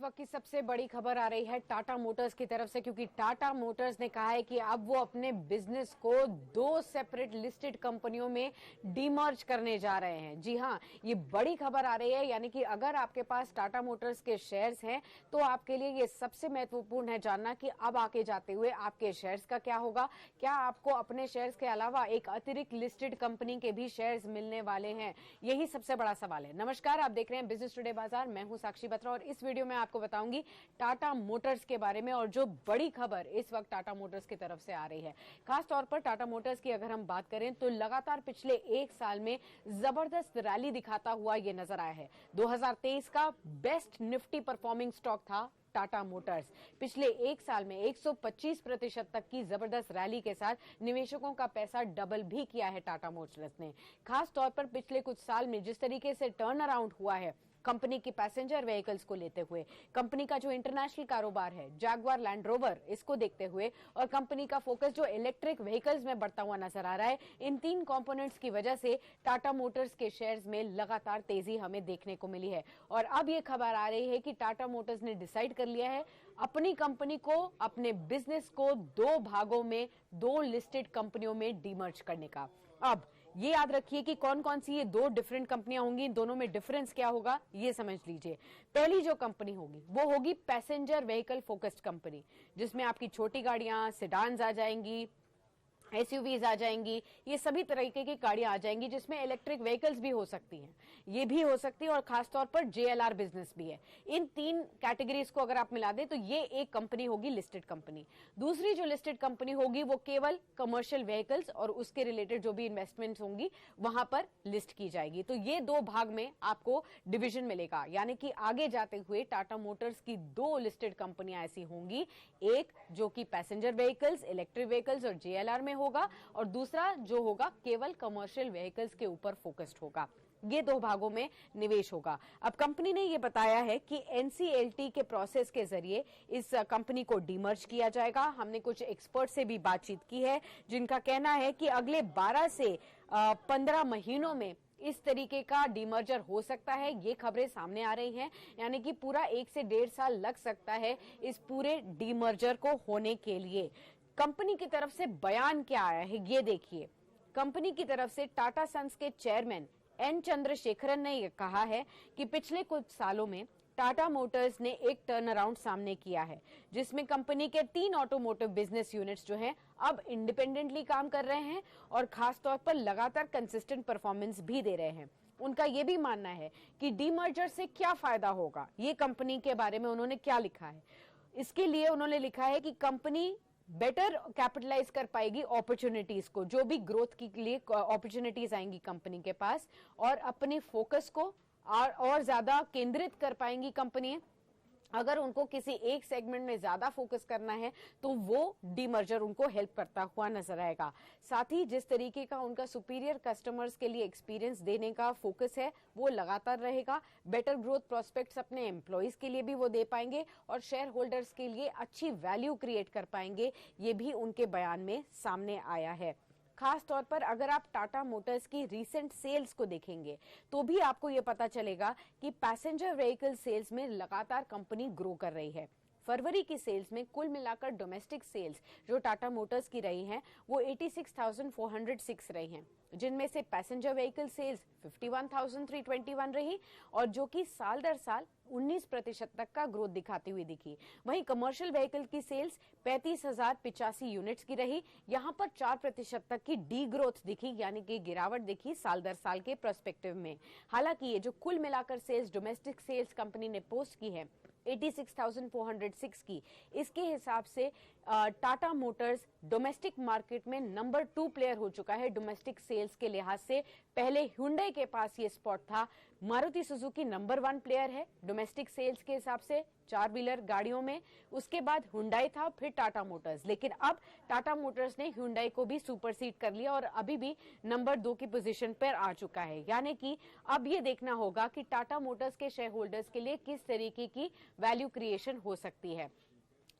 वक्त की सबसे बड़ी खबर आ रही है टाटा मोटर्स की तरफ से, क्योंकि टाटा मोटर्स ने कहा है कि अब वो अपने बिजनेस को दो सेपरेट लिस्टेड कंपनियों में डीमर्ज करने जा रहे हैं। जी हां, ये बड़ी खबर आ रही है, यानी कि अगर आपके पास टाटा मोटर्स के शेयर्स हैं तो आपके लिए ये सबसे महत्वपूर्ण है जानना कि अब आगे जाते हुए आपके शेयर्स का क्या होगा। क्या आपको अपने शेयर्स के अलावा एक अतिरिक्त लिस्टेड कंपनी के भी शेयर्स मिलने वाले हैं? यही सबसे बड़ा सवाल है। नमस्कार, आप देख रहे हैं बिजनेस टुडे बाजार। मैं हूं साक्षी बत्रा और इस वीडियो में आपको बताऊंगी टाटा मोटर्स के बारे में और जो बड़ी खबर इस वक्त टाटा मोटर्स की तरफ से आ रही है। खास तौर पर टाटा मोटर्स की अगर हम बात करें तो लगातार पिछले एक साल में जबरदस्त रैली दिखाता हुआ ये नजर आया है। 2023 का बेस्ट निफ्टी परफॉर्मिंग स्टॉक था टाटा मोटर्स। पिछले एक साल में 125% तक की जबरदस्त रैली के साथ निवेशकों का पैसा डबल भी किया है टाटा मोटर्स ने। खास तौर पर पिछले कुछ साल में जिस तरीके से टर्न अराउंड हुआ है कंपनी की पैसेंजर व्हीकल्स को लेते हुए, कंपनी का जो इंटरनेशनल कारोबार है जैगुआर लैंड रोवर, इसको देखते हुए और कंपनी का फोकस जो इलेक्ट्रिक व्हीकल्स में बढ़ता हुआ नजर आ रहा है, इन तीन कंपोनेंट्स की वजह से टाटा मोटर्स के शेयर्स में लगातार तेजी हमें देखने को मिली है। और अब ये खबर आ रही है कि टाटा मोटर्स ने डिसाइड कर लिया है अपनी कंपनी को, अपने बिजनेस को दो भागों में, दो लिस्टेड कंपनियों में डीमर्ज करने का। अब ये याद रखिए कि कौन कौन सी ये दो डिफरेंट कंपनियां होंगी, इन दोनों में डिफरेंस क्या होगा ये समझ लीजिए। पहली जो कंपनी होगी वो होगी पैसेंजर व्हीकल फोकस्ड कंपनी, जिसमें आपकी छोटी गाड़ियां, सेडान्स आ जाएंगी, एसयूवीज आ जाएंगी, ये सभी तरीके की गाड़ियां आ जाएंगी जिसमें इलेक्ट्रिक व्हीकल्स भी हो सकती हैं, ये भी हो सकती है और खासतौर पर जेएलआर बिजनेस भी है। इन तीन कैटेगरीज को अगर आप मिला दें तो ये एक कंपनी होगी लिस्टेड कंपनी। दूसरी जो लिस्टेड कंपनी होगी वो केवल कमर्शियल व्हीकल्स और उसके रिलेटेड जो भी इन्वेस्टमेंट्स होंगी वहां पर लिस्ट की जाएगी। तो ये दो भाग में आपको डिवीजन मिलेगा, यानी कि आगे जाते हुए टाटा मोटर्स की दो लिस्टेड कंपनियां ऐसी होंगी, एक जो कि पैसेंजर व्हीकल्स, इलेक्ट्रिक व्हीकल्स और जेएलआर में होगा और दूसरा जो होगा केवल कमर्शियल व्हीकल्स के ऊपर फोकस्ड होगा। ये दो भागों में निवेश होगा। अब कंपनी ने यह बताया है कि एनसीएलटी के प्रोसेस के जरिए इस कंपनी को डीमर्ज किया जाएगा। हमने कुछ एक्सपर्ट से भी बातचीत की है जिनका कहना है कि अगले 12 से 15 महीनों में इस तरीके का डीमर्जर हो सकता है। ये खबरें सामने आ रही हैं, यानी कि पूरा 1 से 1.5 साल लग सकता है इस पूरे डीमर्जर को होने के लिए। कंपनी की तरफ से बयान क्या आया है ये देखिए। कंपनी की तरफ से टाटा सन्स के चेयरमैन एन चंद्रशेखरन ने यह कहा है कि पिछले कुछ सालों में टाटा मोटर्स ने एक टर्न अराउंड सामने किया है, जिसमें कंपनी के 3 ऑटोमोटिव बिजनेस यूनिट्स जो हैं अब इंडिपेंडेंटली काम कर रहे हैं और खासतौर पर लगातार कंसिस्टेंट परफॉर्मेंस भी दे रहे हैं। उनका यह भी मानना है कि डीमर्जर से क्या फायदा होगा, ये कंपनी के बारे में उन्होंने क्या लिखा है। इसके लिए उन्होंने लिखा है कि कंपनी बेटर कैपिटलाइज कर पाएगी अपॉर्चुनिटीज को, जो भी ग्रोथ के लिए अपॉर्चुनिटीज आएंगी कंपनी के पास, और अपने फोकस को और ज्यादा केंद्रित कर पाएंगी कंपनी। अगर उनको किसी एक सेगमेंट में ज्यादा फोकस करना है तो वो डीमर्जर उनको हेल्प करता हुआ नजर आएगा। साथ ही जिस तरीके का उनका सुपीरियर कस्टमर्स के लिए एक्सपीरियंस देने का फोकस है वो लगातार रहेगा। बेटर ग्रोथ प्रोस्पेक्ट्स अपने एम्प्लॉइज के लिए भी वो दे पाएंगे और शेयर होल्डर्स के लिए अच्छी वैल्यू क्रिएट कर पाएंगे, ये भी उनके बयान में सामने आया है। खास तौर पर अगर आप टाटा मोटर्स की रीसेंट सेल्स को देखेंगे तो भी आपको यह पता चलेगा कि पैसेंजर व्हीकल सेल्स में लगातार कंपनी ग्रो कर रही है। फरवरी की सेल्स में कुल मिलाकर डोमेस्टिक सेल्स जो टाटा मोटर्स की रही हैं वो 86,406 रही हैं, जिनमें से पैसेंजर व्हीकल सेल्स 51,321 रही और जो कि साल दर साल 19% तक का ग्रोथ दिखाती हुई दिखी। वहीं कमर्शियल व्हीकल की सेल्स 35,085 यूनिट्स की रही, यहां पर 4% तक की डी ग्रोथ दिखी, यानी कि गिरावट दिखी साल दर साल के पर्सपेक्टिव में। हालांकि ये जो कुल मिलाकर सेल्स डोमेस्टिक सेल्स कंपनी ने पोस्ट की है 86,406 की, इसके हिसाब से टाटा मोटर्स डोमेस्टिक मार्केट में नंबर 2 प्लेयर हो चुका है डोमेस्टिक सेल्स के लिहाज से। पहले हुंडई के पास ये स्पॉट था। मारुति सुजुकी नंबर 1 प्लेयर है डोमेस्टिक सेल्स के हिसाब से 4 व्हीलर गाड़ियों में, उसके बाद हुंडई था, फिर टाटा मोटर्स। लेकिन अब टाटा मोटर्स ने हुंडई को भी सुपरसीड कर लिया और अभी भी नंबर 2 की पोजीशन पर आ चुका है। यानी कि अब ये देखना होगा कि टाटा मोटर्स के शेयर होल्डर्स के लिए किस तरीके की वैल्यू क्रिएशन हो सकती है।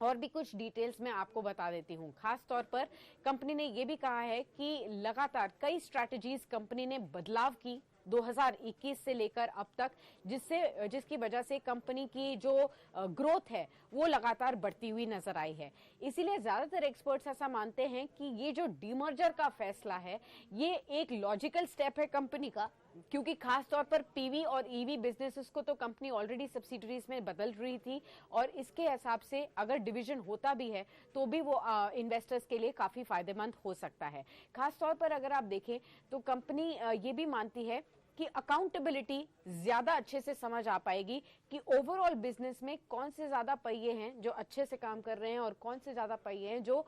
और भी कुछ डिटेल्स मैं आपको बता देती हूं। खास तौर पर कंपनी ने यह भी कहा है कि लगातार कई स्ट्रैटेजीज कंपनी ने बदलाव की 2021 से लेकर अब तक, जिसकी वजह से कंपनी की जो ग्रोथ है वो लगातार बढ़ती हुई नजर आई है। इसीलिए ज्यादातर एक्सपर्ट्स ऐसा मानते हैं कि ये जो डीमर्जर का फैसला है ये एक लॉजिकल स्टेप है कंपनी का, क्योंकि खास तौर पर पीवी और ईवी बिजनेसेस को तो कंपनी ऑलरेडी सब्सिडरीज में बदल रही थी, और इसके हिसाब से अगर डिवीजन होता भी है तो भी वो इन्वेस्टर्स के लिए काफी फायदेमंद हो सकता है। खास तौर पर अगर आप देखें तो कंपनी ये भी मानती है कि अकाउंटेबिलिटी ज्यादा अच्छे से समझ आ पाएगी कि ओवरऑल बिजनेस में कौन से ज्यादा पहिए हैं जो अच्छे से काम कर रहे हैं और कौन से ज्यादा पहिए हैं जो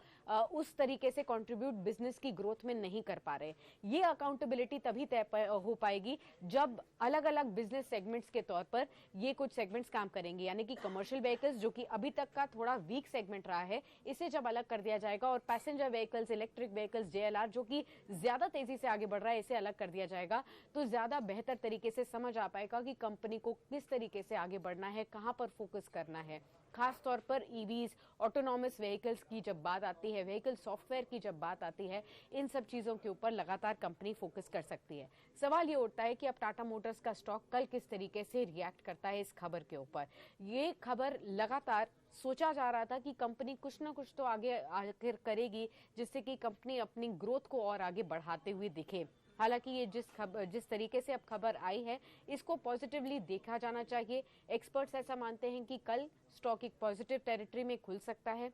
उस तरीके से कंट्रीब्यूट बिजनेस की ग्रोथ में नहीं कर पा रहे। ये अकाउंटेबिलिटी तभी तय हो पाएगी जब अलग अलग बिजनेस सेगमेंट्स के तौर पर ये कुछ सेगमेंट्स काम करेंगे, यानी कि कमर्शियल व्हीकल्स जो कि अभी तक का थोड़ा वीक सेगमेंट रहा है, इसे जब अलग कर दिया जाएगा, और passenger vehicles, electric vehicles, JLR जो कि ज्यादा तेजी से आगे बढ़ रहा है, इसे अलग कर दिया जाएगा, तो ज्यादा बेहतर तरीके से समझ आ पाएगा कि कंपनी को किस तरीके से आगे बढ़ना है, कहां पर फोकस करना है। खास तौर पर ईवीज, ऑटोनॉमस व्हीकल्स की जब बात आती है, व्हीकल सॉफ्टवेयर की जब बात आती है, इन सब चीजों के ऊपर लगातार कंपनी फोकस कर सकती है। सवाल ये उठता है कि अब टाटा मोटर्स का स्टॉक कल किस तरीके से रिएक्ट करता है इस खबर के ऊपर। ये खबर लगातार सोचा जा रहा था कि कंपनी कुछ ना कुछ तो आगे आखिर करेगी जिससे कि कंपनी अपनी ग्रोथ को और आगे बढ़ाते हुए दिखे। हालांकि ये जिस तरीके से अब खबर आई है इसको पॉजिटिवली देखा जाना चाहिए। एक्सपर्ट्स ऐसा मानते हैं कि कल स्टॉक एक पॉजिटिव टेरिटरी में खुल सकता है।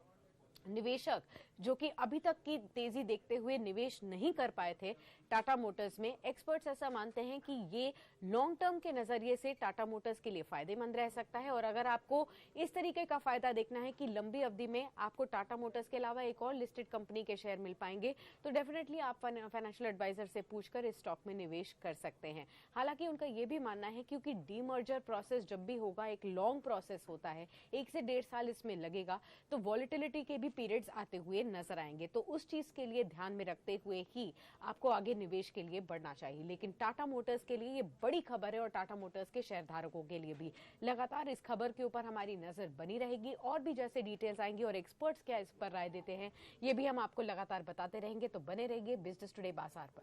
निवेशक जो कि अभी तक की तेजी देखते हुए निवेश नहीं कर पाए थे टाटा मोटर्स में, एक्सपर्ट्स ऐसा मानते हैं कि ये लॉन्ग टर्म के नजरिए से टाटा मोटर्स के लिए फायदेमंद रह सकता है। और अगर आपको इस तरीके का फायदा देखना है कि लंबी अवधि में आपको टाटा मोटर्स के अलावा एक और लिस्टेड कंपनी के शेयर मिल पाएंगे, तो डेफिनेटली आप फाइनेंशियल एडवाइजर से पूछकर इस स्टॉक में निवेश कर सकते हैं। हालांकि उनका यह भी मानना है क्योंकि डीमर्जर प्रोसेस जब भी होगा एक लॉन्ग प्रोसेस होता है, 1 से 1.5 साल इसमें लगेगा, तो वॉलिटिलिटी के भी पीरियड्स आते हुए नजर आएंगे। तो उस चीज के लिए ध्यान में रखते हुए ही आपको आगे निवेश के लिए बढ़ना चाहिए। लेकिन टाटा मोटर्स के लिए ये बड़ी खबर है और टाटा मोटर्स के शेयर धारकों के लिए भी। लगातार इस खबर के ऊपर हमारी नजर बनी रहेगी और भी जैसे डिटेल्स आएंगी और एक्सपर्ट्स क्या इस पर राय देते हैं ये भी हम आपको लगातार बताते रहेंगे। तो बने रहिए बिजनेस टुडे बाजार पर।